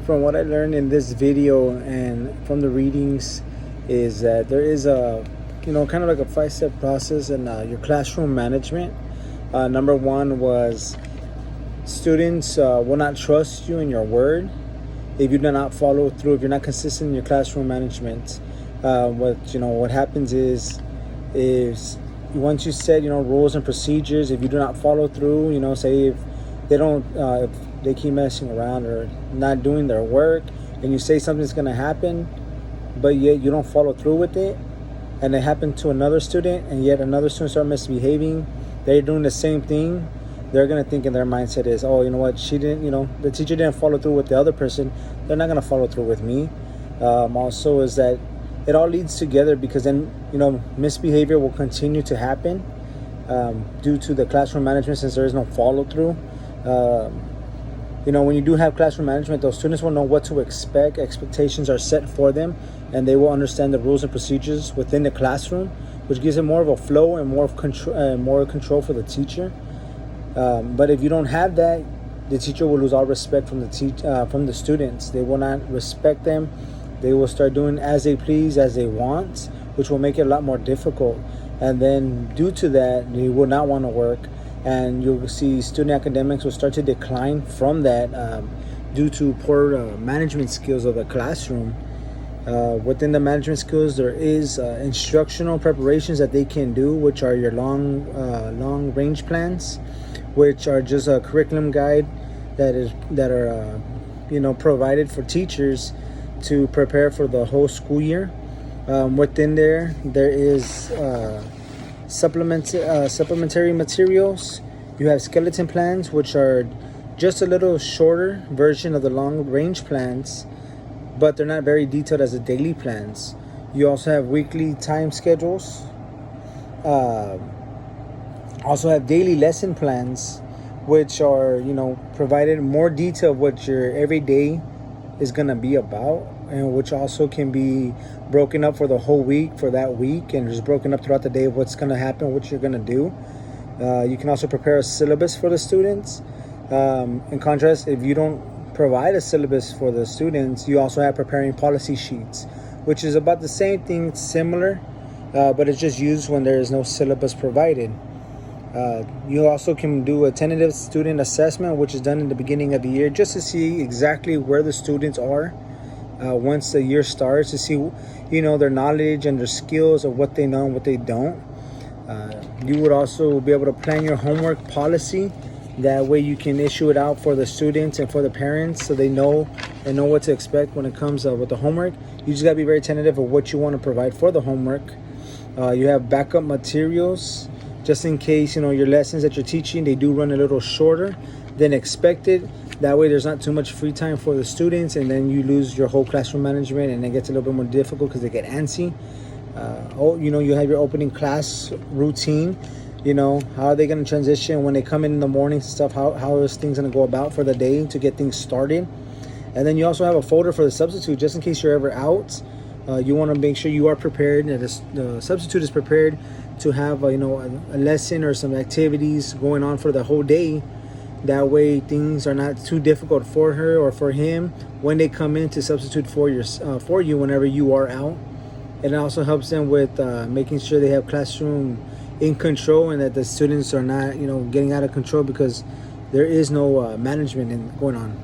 from what I learned in this video and from the readings is that there is a, kind of like a 5-step process in your classroom management. Number one was students will not trust you in your word if you do not follow through, if you're not consistent in your classroom management. What happens is once you set, rules and procedures, if you do not follow through, say if they don't, if they keep messing around or not doing their work, and you say something's going to happen, but yet you don't follow through with it, and it happened to another student, and yet another student start misbehaving, they're doing the same thing, they're going to think in their mindset is, oh, you know what, she didn't, the teacher didn't follow through with the other person, they're not going to follow through with me. Also is that it all leads together, because then, misbehavior will continue to happen due to the classroom management, since there is no follow through. When you do have classroom management, those students will know what to expect. Expectations are set for them, and they will understand the rules and procedures within the classroom, which gives them more of a flow and more control for the teacher. But if you don't have that, the teacher will lose all respect from the students. They will not respect them. They will start doing as they please, as they want, which will make it a lot more difficult. And then due to that, they will not want to work, and you'll see student academics will start to decline from that due to poor management skills of the classroom. Within the management skills, there is instructional preparations that they can do, which are your long range plans, which are just a curriculum guide that are provided for teachers to prepare for the whole school year. Within there is supplementary materials. You have skeleton plans, which are just a little shorter version of the long range plans, but they're not very detailed as the daily plans. You also have weekly time schedules. Also have daily lesson plans, which are provided more detail of what your everyday is going to be about, and which also can be broken up for the whole week, for that week, and just broken up throughout the day of what's going to happen, what you're going to do. You can also prepare a syllabus for the students. In contrast, if you don't provide a syllabus for the students, you also have preparing policy sheets, which is about the same thing, similar, but it's just used when there is no syllabus provided. You also can do a tentative student assessment, which is done in the beginning of the year, just to see exactly where the students are once the year starts, to see their knowledge and their skills of what they know and what they don't. You would also be able to plan your homework policy. That way you can issue it out for the students and for the parents, so they know what to expect when it comes with the homework. You just got to be very tentative of what you want to provide for the homework. You have backup materials, just in case your lessons that you're teaching, they do run a little shorter than expected. That way there's not too much free time for the students, and then you lose your whole classroom management, and it gets a little bit more difficult because they get antsy. You have your opening class routine. How are they going to transition when they come in the mornings and stuff? How is things going to go about for the day to get things started? And then you also have a folder for the substitute, just in case you're ever out. You want to make sure you are prepared, and the substitute is prepared to have a lesson or some activities going on for the whole day. That way things are not too difficult for her or for him when they come in to substitute for you whenever you are out. And it also helps them with making sure they have classroom in control, and that the students are not getting out of control, because there is no management going on.